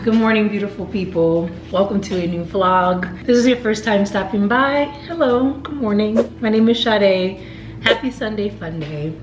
Good morning, beautiful people. Welcome to a new vlog. If this is your first time stopping by, hello, good morning. My name is Sade. Happy Sunday fun day.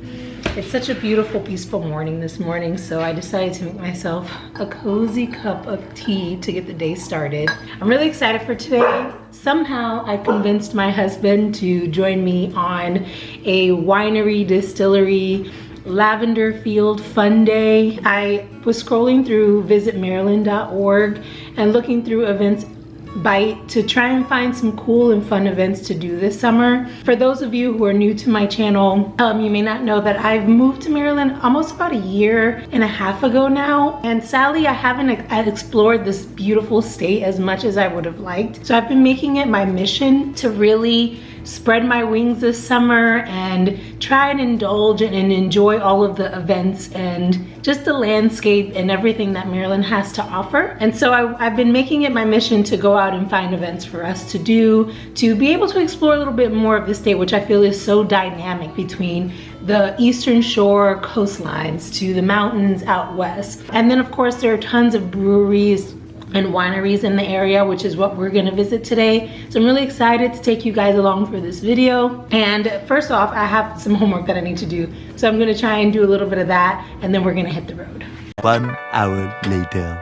It's such a beautiful, peaceful morning this morning, so I decided to make myself a cozy cup of tea to get the day started. I'm really excited for today. Somehow I convinced my husband to join me on a winery, distillery, lavender field fun day. I was scrolling through visitmaryland.org and looking through events Byte to try and find some cool and fun events to do this summer. For those of you who are new to my channel, you may not know that I've moved to Maryland almost about a year and a half ago now, and sadly I haven't explored this beautiful state as much as I would have liked. So I've been making it my mission to really spread my wings this summer and try and indulge and enjoy all of the events and just the landscape and everything that Maryland has to offer. And so I've been making it my mission to go out and find events for us to do, to be able to explore a little bit more of the state, which I feel is so dynamic, between the eastern shore coastlines to the mountains out west. And then of course there are tons of breweries and wineries in the area, which is what we're gonna visit today. So I'm really excited to take you guys along for this video. And first off, I have some homework that I need to do. So I'm gonna try and do a little bit of that, and then we're gonna hit the road. 1 hour later.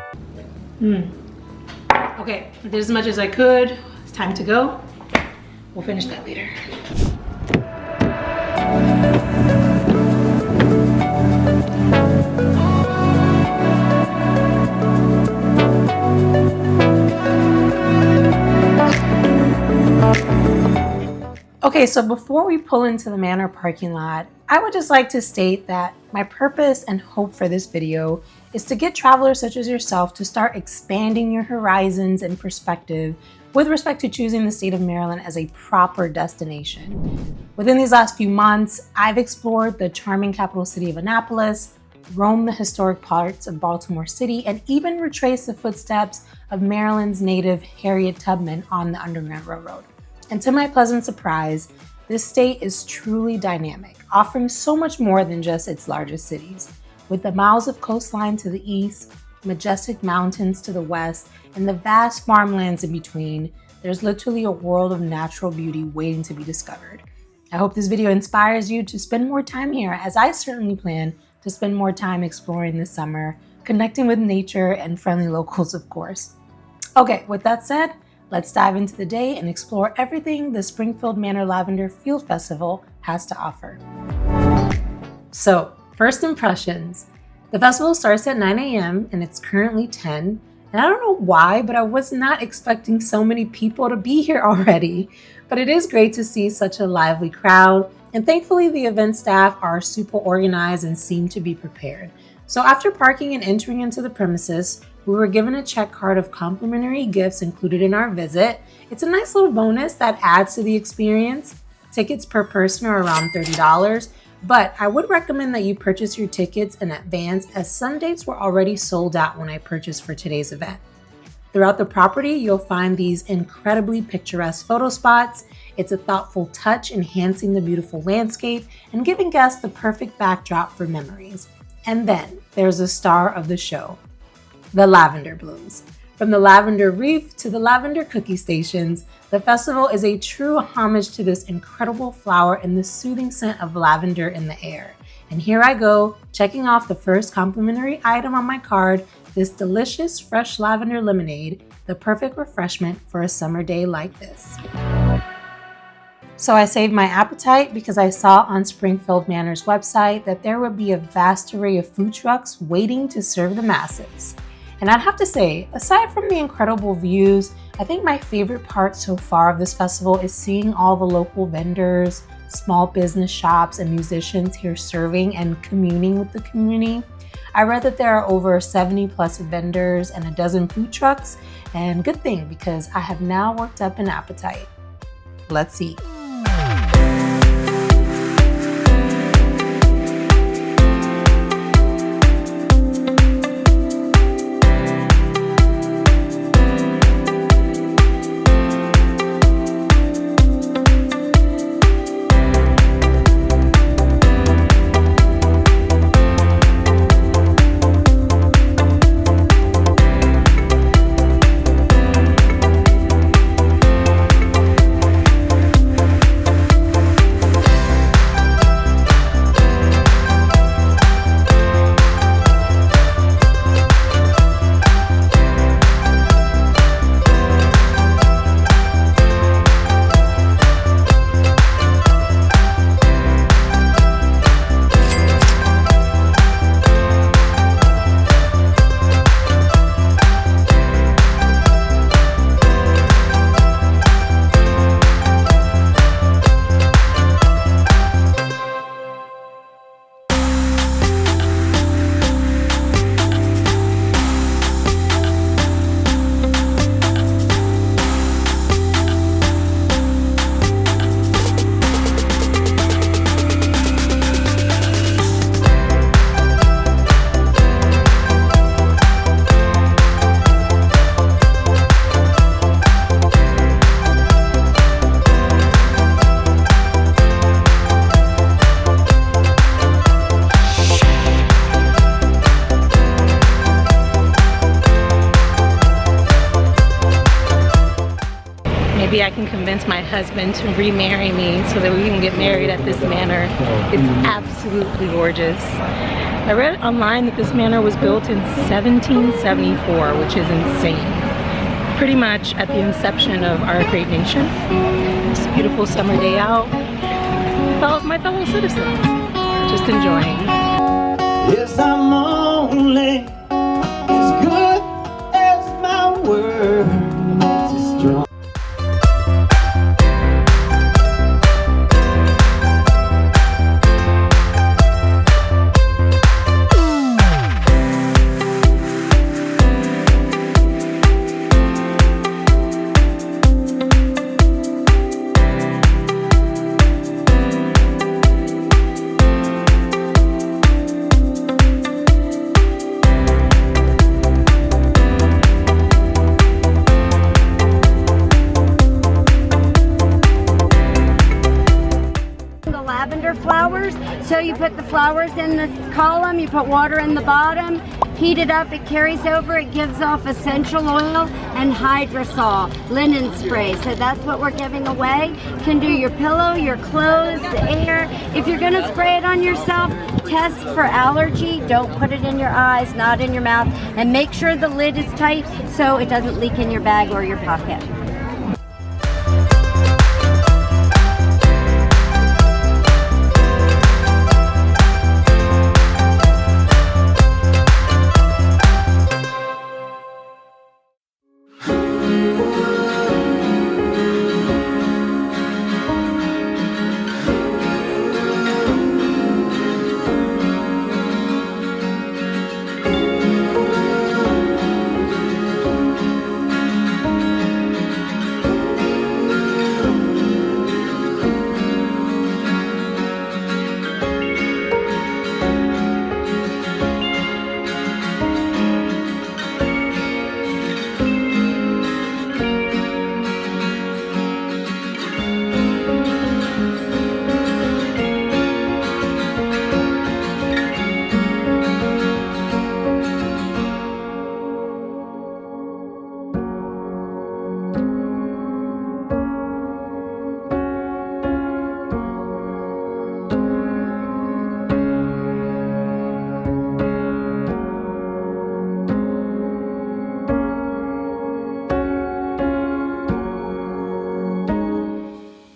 Okay, I did as much as I could. It's time to go. We'll finish that later. Okay, so before we pull into the Manor parking lot, I would just like to state that my purpose and hope for this video is to get travelers such as yourself to start expanding your horizons and perspective with respect to choosing the state of Maryland as a proper destination. Within these last few months, I've explored the charming capital city of Annapolis, roamed the historic parts of Baltimore City, and even retraced the footsteps of Maryland's native Harriet Tubman on the Underground Railroad. And to my pleasant surprise, this state is truly dynamic, offering so much more than just its largest cities. With the miles of coastline to the east, majestic mountains to the west, and the vast farmlands in between, there's literally a world of natural beauty waiting to be discovered. I hope this video inspires you to spend more time here, as I certainly plan to spend more time exploring this summer, connecting with nature and friendly locals, of course. Okay, with that said, let's dive into the day and explore everything the Springfield Manor Lavender Field Festival has to offer. So, first impressions. The festival starts at 9 a.m. and it's currently 10. And I don't know why, but I was not expecting so many people to be here already. But it is great to see such a lively crowd. And thankfully, the event staff are super organized and seem to be prepared. So after parking and entering into the premises, we were given a check card of complimentary gifts included in our visit. It's a nice little bonus that adds to the experience. Tickets per person are around $30, but I would recommend that you purchase your tickets in advance, as some dates were already sold out when I purchased for today's event. Throughout the property, you'll find these incredibly picturesque photo spots. It's a thoughtful touch, enhancing the beautiful landscape and giving guests the perfect backdrop for memories. And then there's the star of the show, the lavender blooms. From the lavender reef to the lavender cookie stations, the festival is a true homage to this incredible flower and the soothing scent of lavender in the air. And here I go, checking off the first complimentary item on my card, this delicious fresh lavender lemonade, the perfect refreshment for a summer day like this. So I saved my appetite because I saw on Springfield Manor's website that there would be a vast array of food trucks waiting to serve the masses. And I'd have to say, aside from the incredible views, I think my favorite part so far of this festival is seeing all the local vendors, small business shops, and musicians here serving and communing with the community. I read that there are over 70 plus vendors and a dozen food trucks, and good thing because I have now worked up an appetite. Let's eat. Maybe I can convince my husband to remarry me so that we can get married at this manor. It's absolutely gorgeous. I read online that this manor was built in 1774, which is insane. Pretty much at the inception of our great nation. It's a beautiful summer day out. My fellow citizens, just enjoying. Yes, I'm only as good as my word. It's strong. Lavender flowers. So you put the flowers in the column, you put water in the bottom, heat it up, it carries over, it gives off essential oil and hydrosol, linen spray. So that's what we're giving away. Can do your pillow, your clothes, the air. If you're gonna spray it on yourself, test for allergy. Don't put it in your eyes, not in your mouth, and make sure the lid is tight so it doesn't leak in your bag or your pocket.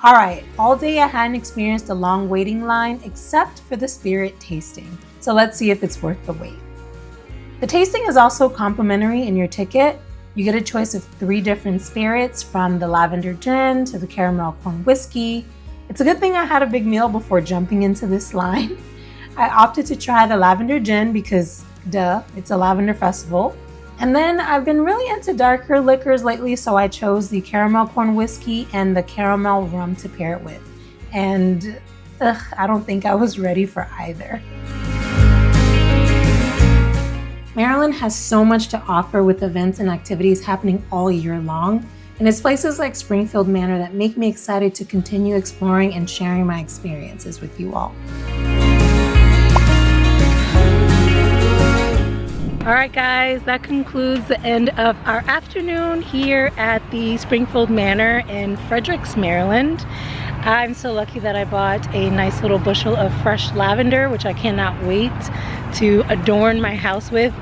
All right, all day I hadn't experienced a long waiting line except for the spirit tasting. So let's see if it's worth the wait. The tasting is also complimentary in your ticket. You get a choice of 3 different spirits, from the lavender gin to the caramel corn whiskey. It's a good thing I had a big meal before jumping into this line. I opted to try the lavender gin because, duh, it's a lavender festival. And then I've been really into darker liquors lately, so I chose the caramel corn whiskey and the caramel rum to pair it with. And I don't think I was ready for either. Maryland has so much to offer with events and activities happening all year long, and it's places like Springfield Manor that make me excited to continue exploring and sharing my experiences with you all. All right guys, that concludes the end of our afternoon here at the Springfield Manor in Fredericks, Maryland. I'm so lucky that I bought a nice little bushel of fresh lavender, which I cannot wait to adorn my house with.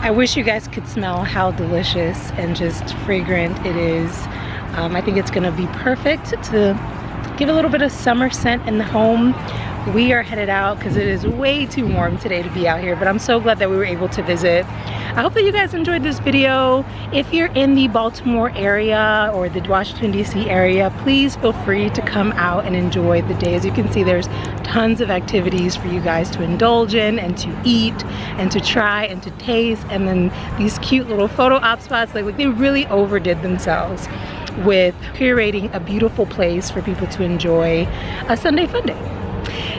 I wish you guys could smell how delicious and just fragrant it is. I think it's gonna be perfect to give a little bit of summer scent in the home. We are headed out because it is way too warm today to be out here, but I'm so glad that we were able to visit. I hope that you guys enjoyed this video. If you're in the Baltimore area or the Washington DC area, please feel free to come out and enjoy the day. As you can see, there's tons of activities for you guys to indulge in and to eat and to try and to taste, and then these cute little photo op spots. Like they really overdid themselves with curating a beautiful place for people to enjoy a Sunday fun day.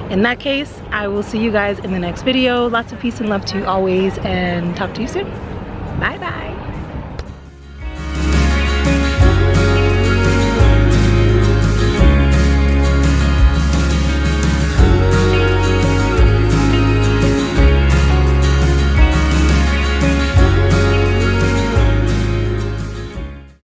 In that case, I will see you guys in the next video. Lots of peace and love to you always, and talk to you soon.